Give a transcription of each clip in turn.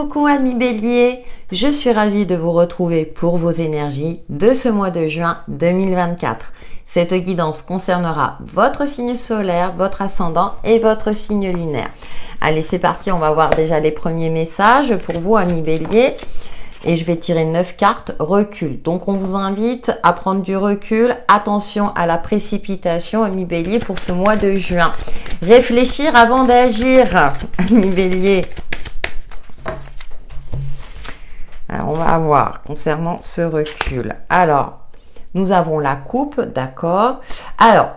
Coucou amis Bélier, je suis ravie de vous retrouver pour vos énergies de ce mois de juin 2024. Cette guidance concernera votre signe solaire, votre ascendant et votre signe lunaire. Allez, c'est parti, on va voir déjà les premiers messages pour vous amis Bélier. Et je vais tirer 9 cartes, recul. Donc on vous invite à prendre du recul. Attention à la précipitation, amis Bélier, pour ce mois de juin. Réfléchir avant d'agir, amis Bélier. Alors, on va voir concernant ce recul. Alors, nous avons la coupe, d'accord. Alors,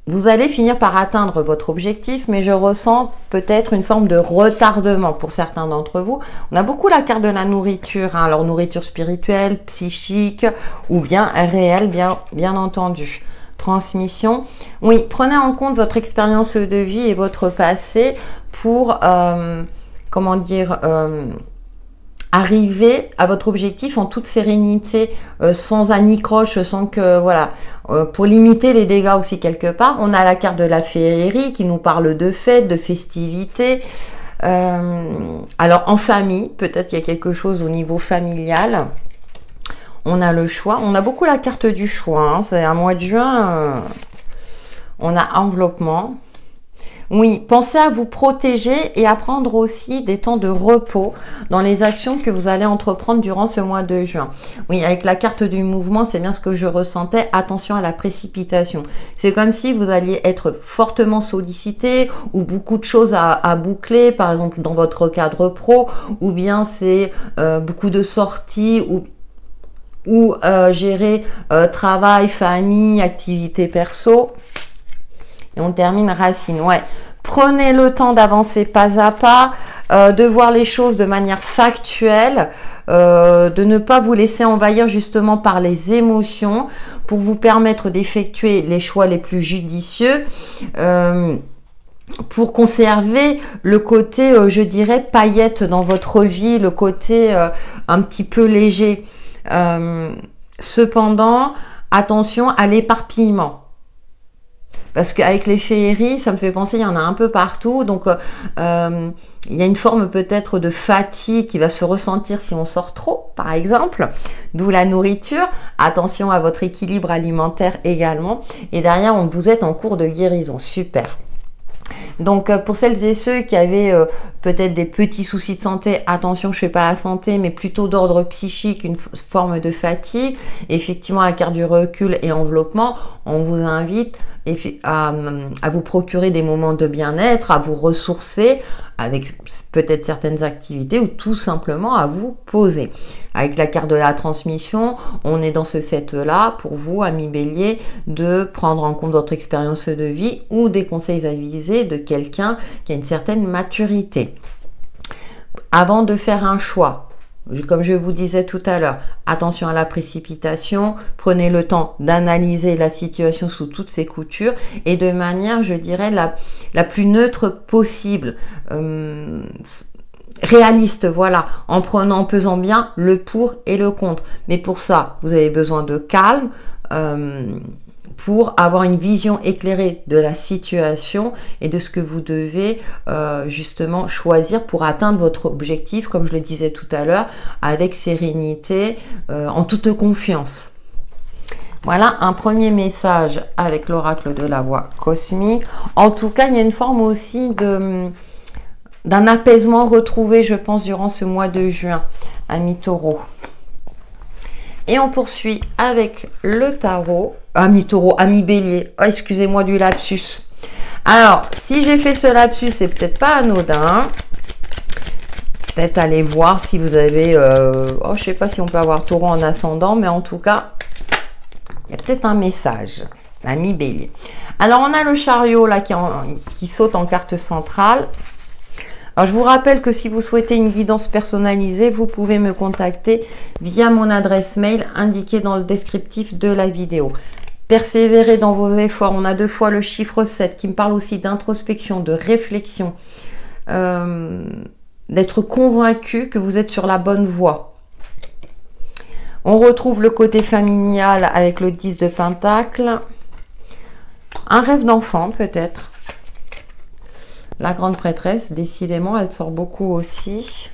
vous allez finir par atteindre votre objectif, mais je ressens peut-être une forme de retardement pour certains d'entre vous. On a beaucoup la carte de la nourriture, hein, alors nourriture spirituelle, psychique ou bien réelle, bien entendu. Transmission. Oui, prenez en compte votre expérience de vie et votre passé pour, comment dire... arriver à votre objectif en toute sérénité, sans anicroche, sans que, voilà, pour limiter les dégâts aussi quelque part. On a la carte de la féerie qui nous parle de fêtes, de festivités. Alors en famille, peut-être il y a quelque chose au niveau familial. On a le choix. On a beaucoup la carte du choix. Hein. C'est un mois de juin. On a enveloppement. Oui, pensez à vous protéger et à prendre aussi des temps de repos dans les actions que vous allez entreprendre durant ce mois de juin. Oui, avec la carte du mouvement, c'est bien ce que je ressentais. Attention à la précipitation. C'est comme si vous alliez être fortement sollicité ou beaucoup de choses à boucler, par exemple dans votre cadre pro, ou bien c'est beaucoup de sorties ou gérer travail, famille, activité perso. Et on termine racine. Ouais. Prenez le temps d'avancer pas à pas, de voir les choses de manière factuelle, de ne pas vous laisser envahir justement par les émotions pour vous permettre d'effectuer les choix les plus judicieux, pour conserver le côté, je dirais, paillette dans votre vie, le côté un petit peu léger. Cependant, attention à l'éparpillement. Parce qu'avec les féeries, ça me fait penser, il y en a un peu partout. Donc, il y a une forme peut-être de fatigue qui va se ressentir si on sort trop, par exemple. D'où la nourriture. Attention à votre équilibre alimentaire également. Et derrière, vous êtes en cours de guérison. Super. Donc, pour celles et ceux qui avaient peut-être des petits soucis de santé, attention, je ne fais pas la santé, mais plutôt d'ordre psychique, une forme de fatigue. Effectivement, à la carte du recul et enveloppement, on vous invite à vous procurer des moments de bien-être, à vous ressourcer avec peut-être certaines activités ou tout simplement à vous poser. Avec la carte de la transmission, on est dans ce fait-là pour vous, amis Bélier, de prendre en compte votre expérience de vie ou des conseils avisés de quelqu'un qui a une certaine maturité. Avant de faire un choix, comme je vous disais tout à l'heure, attention à la précipitation, prenez le temps d'analyser la situation sous toutes ses coutures et de manière, je dirais, la plus neutre possible, réaliste, voilà, en pesant bien le pour et le contre. Mais pour ça, vous avez besoin de calme, pour avoir une vision éclairée de la situation et de ce que vous devez justement choisir pour atteindre votre objectif, comme je le disais tout à l'heure, avec sérénité, en toute confiance. Voilà un premier message avec l'oracle de la voix cosmique. En tout cas, il y a une forme aussi d'un apaisement retrouvé, je pense, durant ce mois de juin, amis taureaux. Et on poursuit avec le tarot. Amis taureau, amis bélier. Oh, excusez-moi du lapsus. Alors, si j'ai fait ce lapsus, c'est peut-être pas anodin. Peut-être aller voir si vous avez... oh, je sais pas si on peut avoir taureau en ascendant, mais en tout cas, il y a peut-être un message. Amis bélier. Alors, on a le chariot là qui saute en carte centrale. Alors, je vous rappelle que si vous souhaitez une guidance personnalisée, vous pouvez me contacter via mon adresse mail indiquée dans le descriptif de la vidéo. Persévérez dans vos efforts. On a 2 fois le chiffre 7 qui me parle aussi d'introspection, de réflexion, d'être convaincu que vous êtes sur la bonne voie. On retrouve le côté familial avec le 10 de Pentacle. Un rêve d'enfant peut-être. La grande prêtresse, décidément, elle sort beaucoup aussi.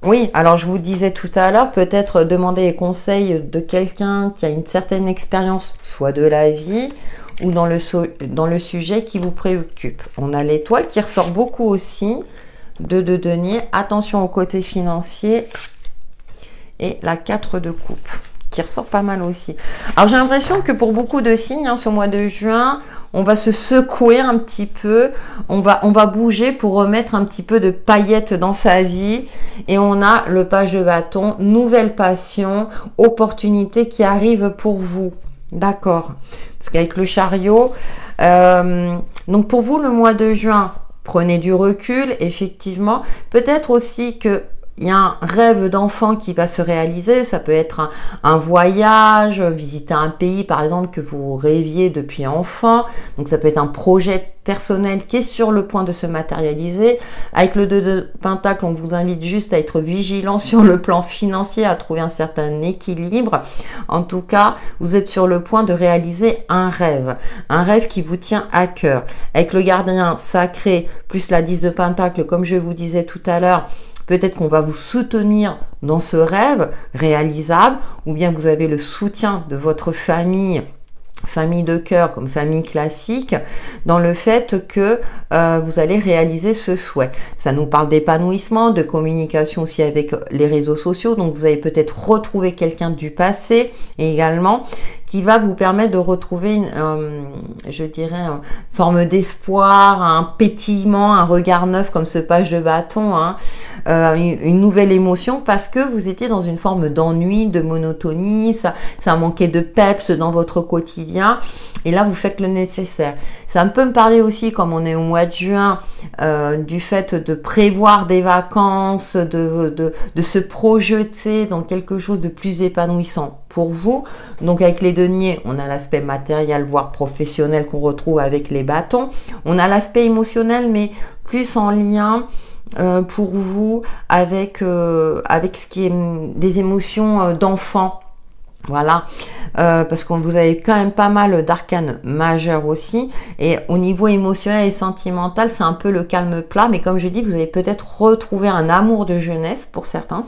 Oui, alors je vous disais tout à l'heure, peut-être demander les conseils de quelqu'un qui a une certaine expérience, soit de la vie ou dans le sujet qui vous préoccupe. On a l'étoile qui ressort beaucoup aussi, de denier, attention au côté financier, et la 4 de coupe qui ressort pas mal aussi. Alors j'ai l'impression que pour beaucoup de signes, ce mois de juin, on va se secouer un petit peu, on va bouger pour remettre un petit peu de paillettes dans sa vie. Et on a le page de bâton, nouvelle passion, opportunité qui arrive pour vous. D'accord? Parce qu'avec le chariot, donc pour vous, le mois de juin, prenez du recul, effectivement. Peut-être aussi que il y a un rêve d'enfant qui va se réaliser, ça peut être un voyage, visiter un pays par exemple que vous rêviez depuis enfant, donc ça peut être un projet personnel qui est sur le point de se matérialiser. Avec le 2 de Pentacle, on vous invite juste à être vigilant sur le plan financier, à trouver un certain équilibre. En tout cas, vous êtes sur le point de réaliser un rêve qui vous tient à cœur. Avec le gardien sacré plus la 10 de Pentacle, comme je vous disais tout à l'heure, peut-être qu'on va vous soutenir dans ce rêve réalisable, ou bien vous avez le soutien de votre famille de cœur comme famille classique, dans le fait que vous allez réaliser ce souhait. Ça nous parle d'épanouissement, de communication aussi avec les réseaux sociaux, donc vous allez peut-être retrouver quelqu'un du passé et également qui va vous permettre de retrouver je dirais, une forme d'espoir, un pétillement, un regard neuf comme ce page de bâton, une nouvelle émotion parce que vous étiez dans une forme d'ennui, de monotonie, ça manquait de peps dans votre quotidien. Et là, vous faites le nécessaire. Ça peut me parler aussi, comme on est au mois de juin, du fait de prévoir des vacances, de se projeter dans quelque chose de plus épanouissant pour vous. Donc avec les deniers, on a l'aspect matériel, voire professionnel qu'on retrouve avec les bâtons. On a l'aspect émotionnel, mais plus en lien pour vous avec ce qui est des émotions d'enfant. Voilà, parce que vous avez quand même pas mal d'arcanes majeurs aussi. Et au niveau émotionnel et sentimental, c'est un peu le calme plat. Mais comme je dis, vous allez peut-être retrouver un amour de jeunesse pour certains,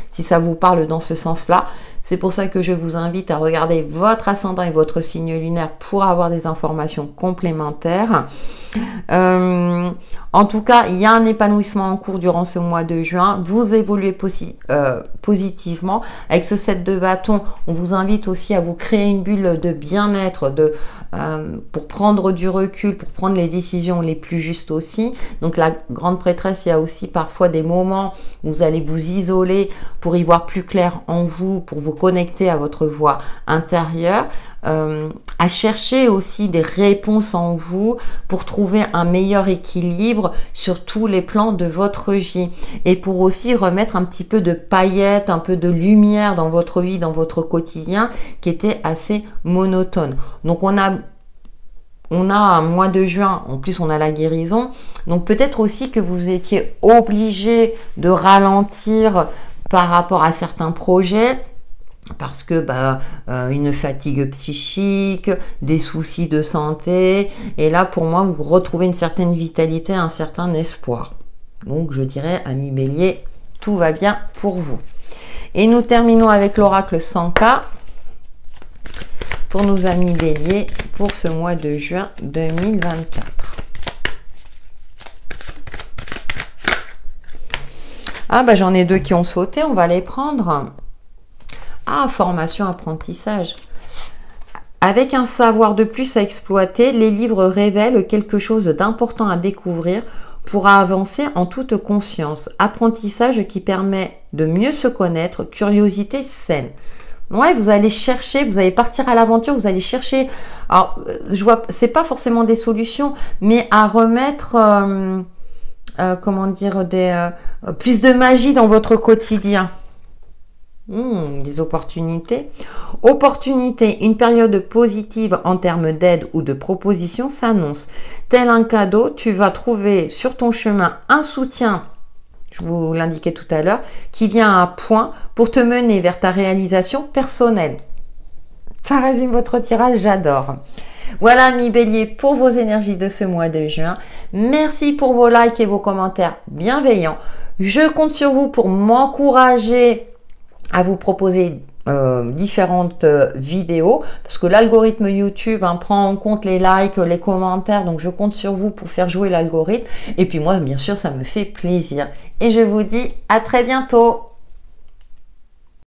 si ça vous parle dans ce sens-là. C'est pour ça que je vous invite à regarder votre ascendant et votre signe lunaire pour avoir des informations complémentaires. En tout cas, il y a un épanouissement en cours durant ce mois de juin. Vous évoluez positivement. Avec ce 7 de bâton, on vous invite aussi à vous créer une bulle de bien-être, pour prendre du recul, pour prendre les décisions les plus justes aussi. Donc la grande prêtresse, il y a aussi parfois des moments où vous allez vous isoler pour y voir plus clair en vous, pour vous connecter à votre voix intérieure, à chercher aussi des réponses en vous pour trouver un meilleur équilibre sur tous les plans de votre vie et pour aussi remettre un petit peu de paillettes, un peu de lumière dans votre vie, dans votre quotidien qui était assez monotone. Donc on a un mois de juin, en plus on a la guérison, donc peut-être aussi que vous étiez obligé de ralentir par rapport à certains projets parce que une fatigue psychique, des soucis de santé, et là pour moi vous retrouvez une certaine vitalité, un certain espoir. Donc je dirais, amis Bélier, tout va bien pour vous. Et nous terminons avec l'oracle 100K pour nos amis Bélier pour ce mois de juin 2024. Ah j'en ai deux qui ont sauté, on va les prendre. Ah, formation, apprentissage. Avec un savoir de plus à exploiter, les livres révèlent quelque chose d'important à découvrir pour avancer en toute conscience. Apprentissage qui permet de mieux se connaître, curiosité saine. Ouais, vous allez chercher, vous allez partir à l'aventure, vous allez chercher, alors je vois, c'est pas forcément des solutions, mais à remettre, comment dire, plus de magie dans votre quotidien. Des opportunités. Opportunité, une période positive en termes d'aide ou de proposition s'annonce. Tel un cadeau, tu vas trouver sur ton chemin un soutien, je vous l'indiquais tout à l'heure, qui vient à point pour te mener vers ta réalisation personnelle. Ça résume votre tirage, j'adore. Voilà, amis Bélier, pour vos énergies de ce mois de juin. Merci pour vos likes et vos commentaires bienveillants. Je compte sur vous pour m'encourager à vous proposer différentes vidéos, parce que l'algorithme YouTube prend en compte les likes, les commentaires, donc je compte sur vous pour faire jouer l'algorithme. Et puis moi, bien sûr, ça me fait plaisir. Et je vous dis à très bientôt.